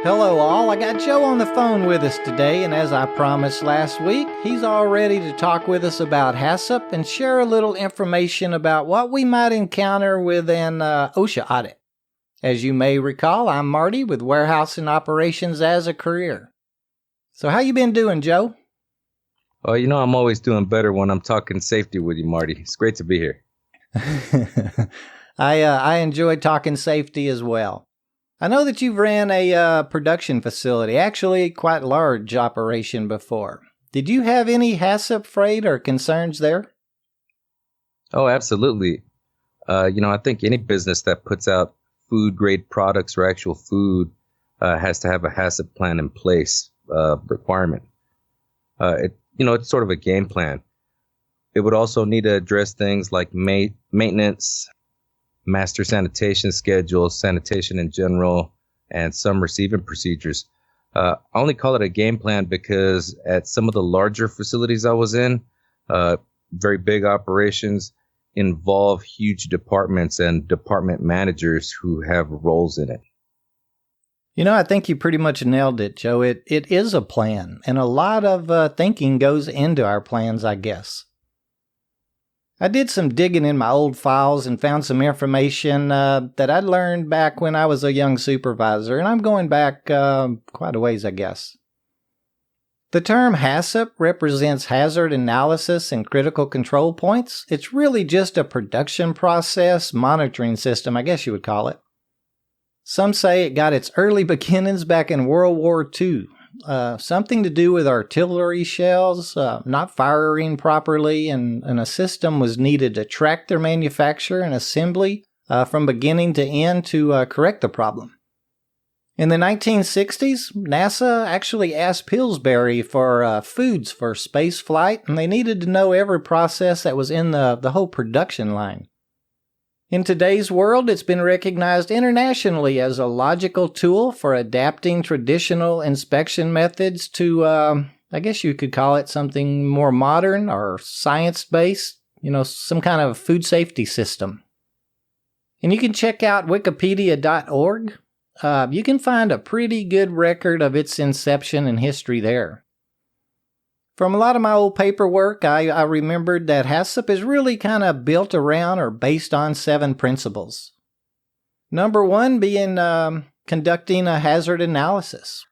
Hello all, I got Joe on the phone with us today, and as I promised last week, he's all ready to talk with us about HACCP and share a little information about what we might encounter with an OSHA audit. As you may recall, I'm Marty with Warehouse and Operations as a career. So how you been doing, Joe? Oh, I'm always doing better when I'm talking safety with you, Marty. It's great to be here. I enjoy talking safety as well. I know that you've ran a production facility, actually quite large operation before. Did you have any HACCP freight or concerns there? Oh, absolutely. I think any business that puts out food-grade products or actual food has to have a HACCP plan in place, requirement. It's sort of a game plan. It would also need to address things like maintenance, master sanitation schedules, sanitation in general, and some receiving procedures. I only call it a game plan because at some of the larger facilities I was in, very big operations involve huge departments and department managers who have roles in it. I think you pretty much nailed it, Joe. It is a plan, and a lot of thinking goes into our plans, I guess. I did some digging in my old files and found some information that I'd learned back when I was a young supervisor, and I'm going back quite a ways, I guess. The term HACCP represents hazard analysis and critical control points. It's really just a production process monitoring system, I guess you would call it. Some say it got its early beginnings back in World War II. Something to do with artillery shells not firing properly, and a system was needed to track their manufacture and assembly from beginning to end to correct the problem. In the 1960s, NASA actually asked Pillsbury for foods for space flight, and they needed to know every process that was in the whole production line. In today's world, it's been recognized internationally as a logical tool for adapting traditional inspection methods to, I guess you could call it something more modern or science-based, some kind of food safety system. And you can check out wikipedia.org. You can find a pretty good record of its inception and history there. From a lot of my old paperwork, I remembered that HACCP is really kind of built around or based on 7 principles. Number 1 being conducting a hazard analysis,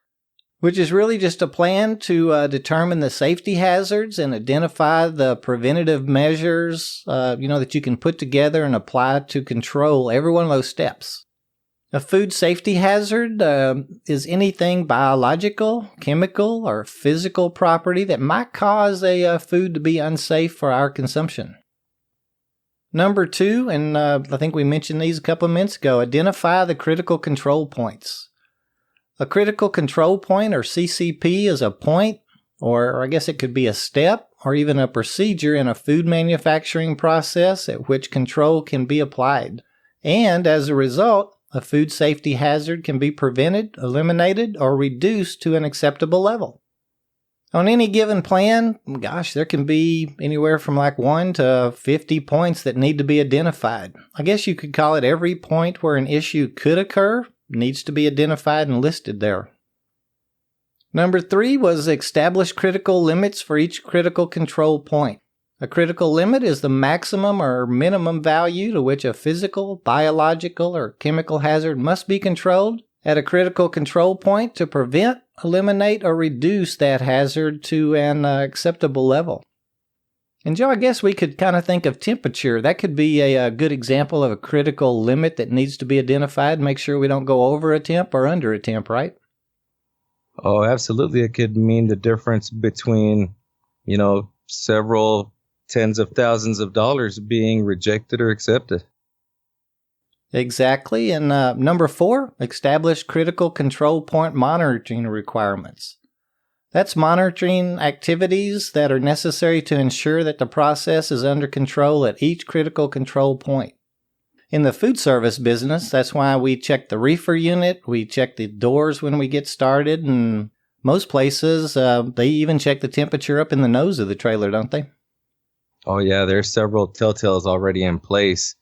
which is really just a plan to determine the safety hazards and identify the preventative measures, that you can put together and apply to control every one of those steps. A food safety hazard is anything biological, chemical, or physical property that might cause a food to be unsafe for our consumption. Number 2, and I think we mentioned these a couple of minutes ago, identify the critical control points. A critical control point, or CCP, is a point, or I guess it could be a step, or even a procedure in a food manufacturing process at which control can be applied. And as a result, a food safety hazard can be prevented, eliminated, or reduced to an acceptable level. On any given plan, there can be anywhere from 1 to 50 points that need to be identified. I guess you could call it every point where an issue could occur needs to be identified and listed there. Number 3 was establish critical limits for each critical control point. A critical limit is the maximum or minimum value to which a physical, biological, or chemical hazard must be controlled at a critical control point to prevent, eliminate, or reduce that hazard to an acceptable level. And Joe, I guess we could kind of think of temperature. That could be a good example of a critical limit that needs to be identified. Make sure we don't go over a temp or under a temp, right? Oh, absolutely. It could mean the difference between, several tens of thousands of dollars being rejected or accepted. Exactly. And number 4, establish critical control point monitoring requirements. That's monitoring activities that are necessary to ensure that the process is under control at each critical control point. In the food service business, that's why we check the reefer unit, we check the doors when we get started, and most places, they even check the temperature up in the nose of the trailer, don't they? Oh, yeah, there's several telltales already in place.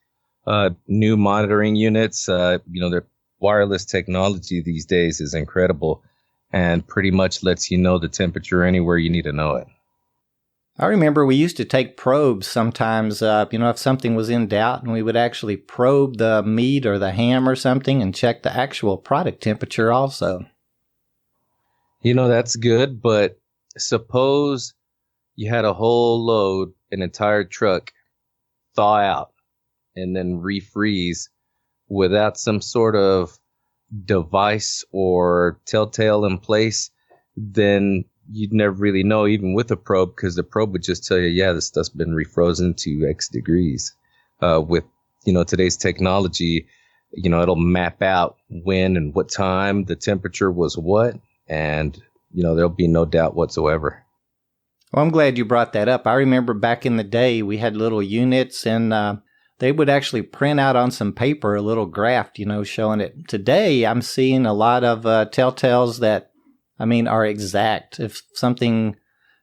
New monitoring units, they're wireless technology these days is incredible and pretty much lets you know the temperature anywhere you need to know it. I remember we used to take probes sometimes, if something was in doubt, and we would actually probe the meat or the ham or something and check the actual product temperature also. That's good, but suppose you had a whole load, an entire truck, thaw out and then refreeze without some sort of device or telltale in place, then you'd never really know, even with a probe, because the probe would just tell you, yeah, this stuff's been refrozen to X degrees. With, today's technology, it'll map out when and what time the temperature was what, and, there'll be no doubt whatsoever. Well, I'm glad you brought that up. I remember back in the day, we had little units, and they would actually print out on some paper a little graph, showing it. Today, I'm seeing a lot of telltales that are exact. If something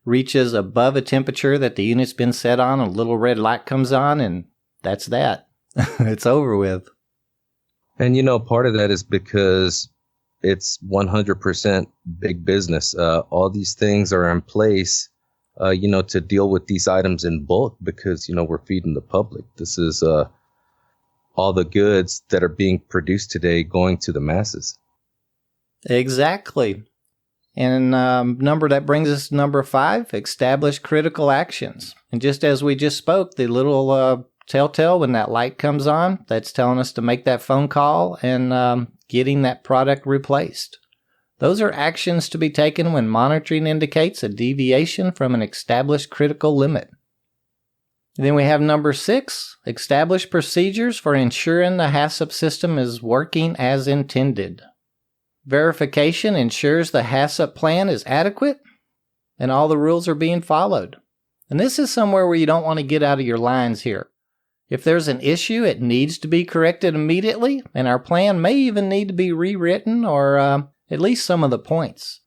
reaches above a temperature that the unit's been set on, a little red light comes on, and that's that. It's over with. And, part of that is because it's 100% big business. All these things are in place, to deal with these items in bulk because, we're feeding the public. This is all the goods that are being produced today going to the masses. Exactly. And that brings us to number 5, establish critical actions. And just as we just spoke, the little telltale when that light comes on, that's telling us to make that phone call and getting that product replaced. Those are actions to be taken when monitoring indicates a deviation from an established critical limit. Then we have number 6, establish procedures for ensuring the HACCP system is working as intended. Verification ensures the HACCP plan is adequate and all the rules are being followed. And this is somewhere where you don't want to get out of your lines here. If there's an issue, it needs to be corrected immediately, and our plan may even need to be rewritten or at least some of the points.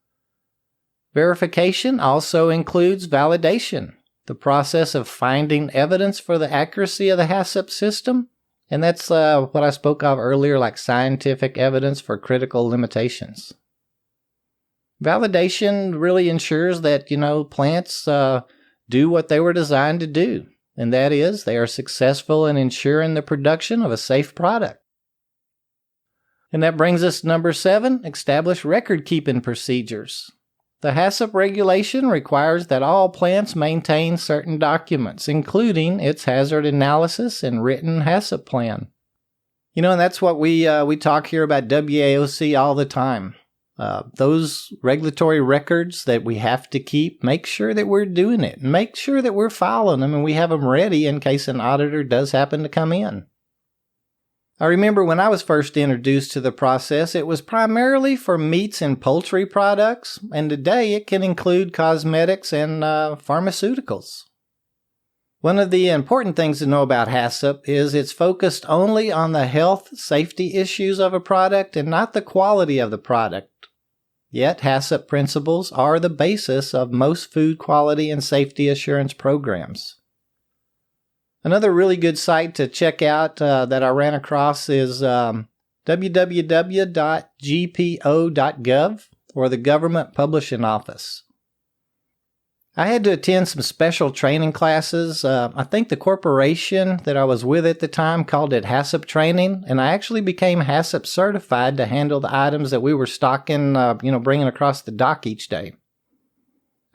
Verification also includes validation, the process of finding evidence for the accuracy of the HACCP system. And that's what I spoke of earlier, like scientific evidence for critical limitations. Validation really ensures that, plants do what they were designed to do. And that is, they are successful in ensuring the production of a safe product. And that brings us to number 7, establish record-keeping procedures. The HACCP regulation requires that all plants maintain certain documents, including its hazard analysis and written HACCP plan. And that's what we talk here about WAOC all the time. Those regulatory records that we have to keep, make sure that we're doing it. Make sure that we're following them and we have them ready in case an auditor does happen to come in. I remember when I was first introduced to the process, it was primarily for meats and poultry products, and today it can include cosmetics and pharmaceuticals. One of the important things to know about HACCP is it's focused only on the health safety issues of a product and not the quality of the product. Yet HACCP principles are the basis of most food quality and safety assurance programs. Another really good site to check out that I ran across is www.gpo.gov, or the Government Publishing Office. I had to attend some special training classes. I think the corporation that I was with at the time called it HACCP training, and I actually became HACCP certified to handle the items that we were stocking, bringing across the dock each day.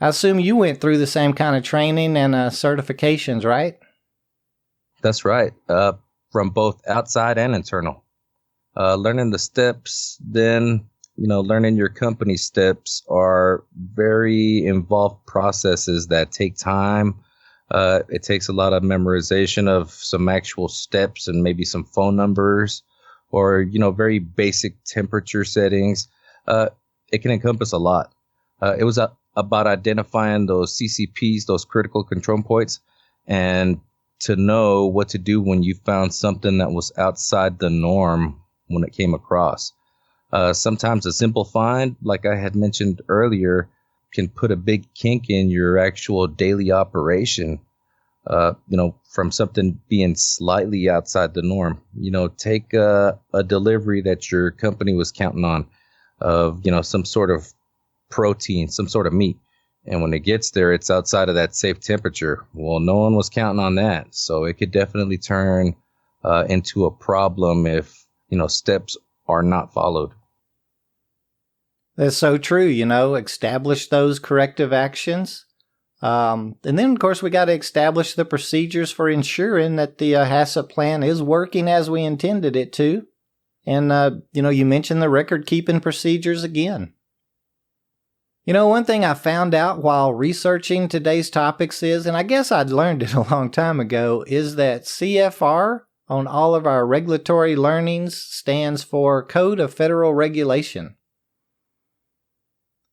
I assume you went through the same kind of training and certifications, right? That's right. From both outside and internal. Learning the steps, then, learning your company steps are very involved processes that take time. It takes a lot of memorization of some actual steps and maybe some phone numbers or, very basic temperature settings. It can encompass a lot. It was about identifying those CCPs, those critical control points, and to know what to do when you found something that was outside the norm when it came across. Sometimes a simple find, like I had mentioned earlier, can put a big kink in your actual daily operation. from something being slightly outside the norm. Take a delivery that your company was counting on of, some sort of protein, some sort of meat. And when it gets there, it's outside of that safe temperature. Well, no one was counting on that. So it could definitely turn into a problem if, steps are not followed. That's so true. Establish those corrective actions. And then, of course, we got to establish the procedures for ensuring that the HACCP plan is working as we intended it to. And, you mentioned the record-keeping procedures again. One thing I found out while researching today's topics is, and I guess I'd learned it a long time ago, is that CFR on all of our regulatory learnings stands for Code of Federal Regulation.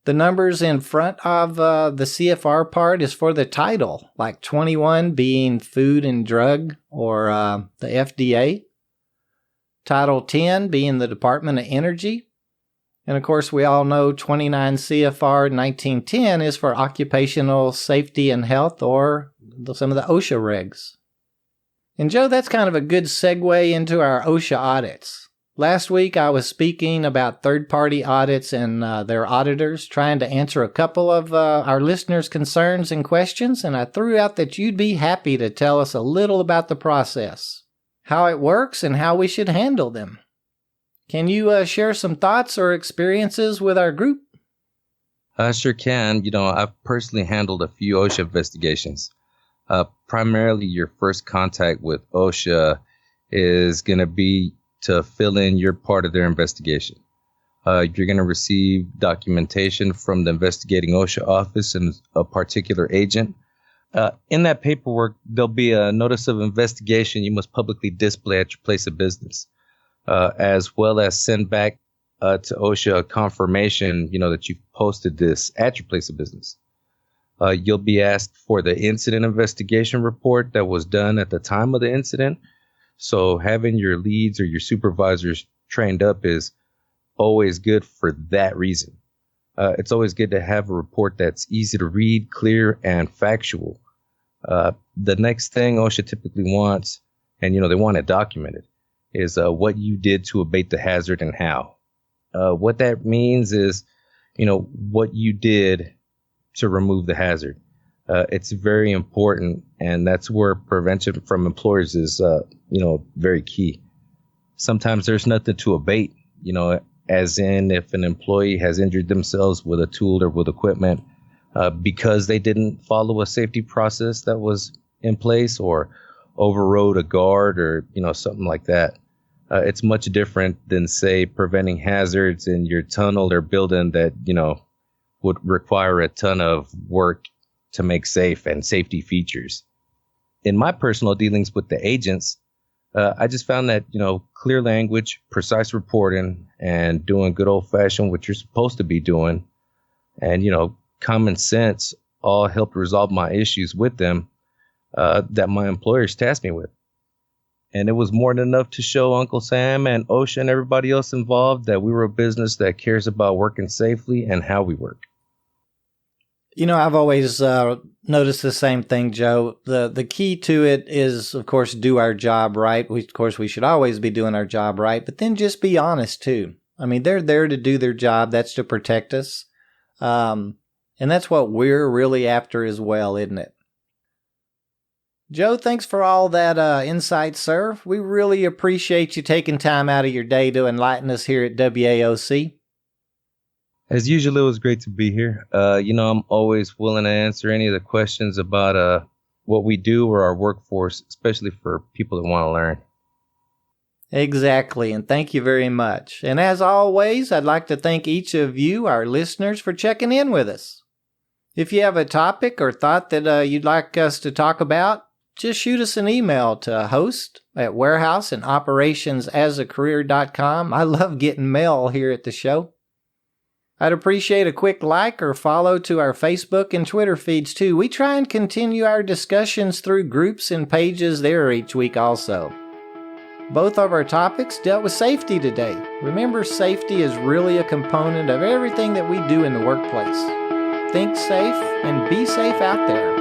The numbers in front of the CFR part is for the title, like 21 being Food and Drug or the FDA, Title 10 being the Department of Energy, and of course we all know 29 CFR 1910 is for Occupational Safety and Health or some of the OSHA regs. And Joe, that's kind of a good segue into our OSHA audits. Last week, I was speaking about third-party audits and their auditors, trying to answer a couple of our listeners' concerns and questions, and I threw out that you'd be happy to tell us a little about the process, how it works, and how we should handle them. Can you share some thoughts or experiences with our group? I sure can. I've personally handled a few OSHA investigations. Primarily, your first contact with OSHA is going to be to fill in your part of their investigation. You're going to receive documentation from the investigating OSHA office and a particular agent. In that paperwork, there'll be a notice of investigation you must publicly display at your place of business, as well as send back to OSHA a confirmation, that you've posted this at your place of business. You'll be asked for the incident investigation report that was done at the time of the incident. So having your leads or your supervisors trained up is always good for that reason. It's always good to have a report that's easy to read, clear, and factual. The next thing OSHA typically wants, and they want it documented, is what you did to abate the hazard and how. What that means is, what you did to remove the hazard. It's very important, and that's where prevention from employers is, very key. Sometimes there's nothing to abate, as in if an employee has injured themselves with a tool or with equipment because they didn't follow a safety process that was in place or overrode a guard or, something like that. It's much different than, say, preventing hazards in your tunnel or building that, would require a ton of work to make safe and safety features. In my personal dealings with the agents, I just found that, clear language, precise reporting, and doing good old-fashioned what you're supposed to be doing, and, common sense all helped resolve my issues with them that my employers tasked me with. And it was more than enough to show Uncle Sam and OSHA and everybody else involved that we were a business that cares about working safely and how we work. I've always noticed the same thing, Joe. The key to it is, of course, do our job right. We should always be doing our job right, but then just be honest, too. I mean, they're there to do their job. That's to protect us. And that's what we're really after as well, isn't it? Joe, thanks for all that insight, sir. We really appreciate you taking time out of your day to enlighten us here at WAOC. As usual, it was great to be here. I'm always willing to answer any of the questions about what we do or our workforce, especially for people that want to learn. Exactly, and thank you very much. And as always, I'd like to thank each of you, our listeners, for checking in with us. If you have a topic or thought that you'd like us to talk about, just shoot us an email to host@warehouseandoperationsasacareer.com. I love getting mail here at the show. I'd appreciate a quick like or follow to our Facebook and Twitter feeds too. We try and continue our discussions through groups and pages there each week also. Both of our topics dealt with safety today. Remember, safety is really a component of everything that we do in the workplace. Think safe and be safe out there.